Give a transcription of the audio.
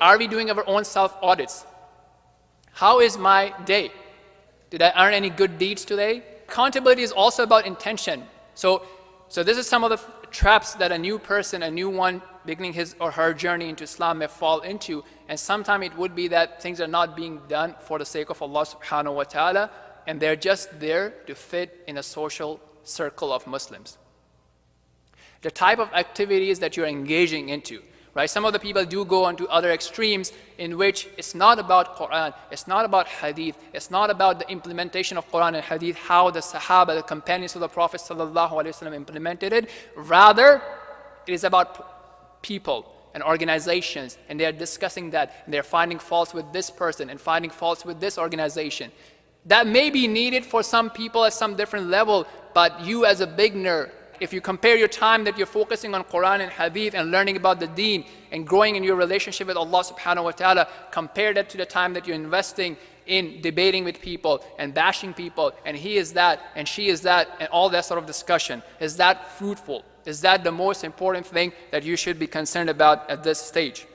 Are we doing our own self-audits? How is my day? Did I earn any good deeds today? Accountability is also about intention. So this is some of the traps that a new person, a new one beginning his or her journey into Islam may fall into. And sometimes it would be that things are not being done for the sake of Allah subhanahu wa ta'ala, and they're just there to fit in a social circle of Muslims. The type of activities that you're engaging into, right? Some of the people do go onto other extremes in which it's not about Quran, it's not about Hadith, it's not about the implementation of Quran and Hadith, how the Sahaba, the companions of the Prophet ﷺ implemented it. Rather, it is about people and organizations, and they are discussing that, and they're finding faults with this person and finding faults with this organization. That may be needed for some people at some different level, but you as a beginner, if you compare your time that you're focusing on Quran and Hadith and learning about the deen and growing in your relationship with Allah subhanahu wa ta'ala, compare that to the time that you're investing in debating with people and bashing people, and he is that and she is that and all that sort of discussion. Is that fruitful? Is that the most important thing that you should be concerned about at this stage?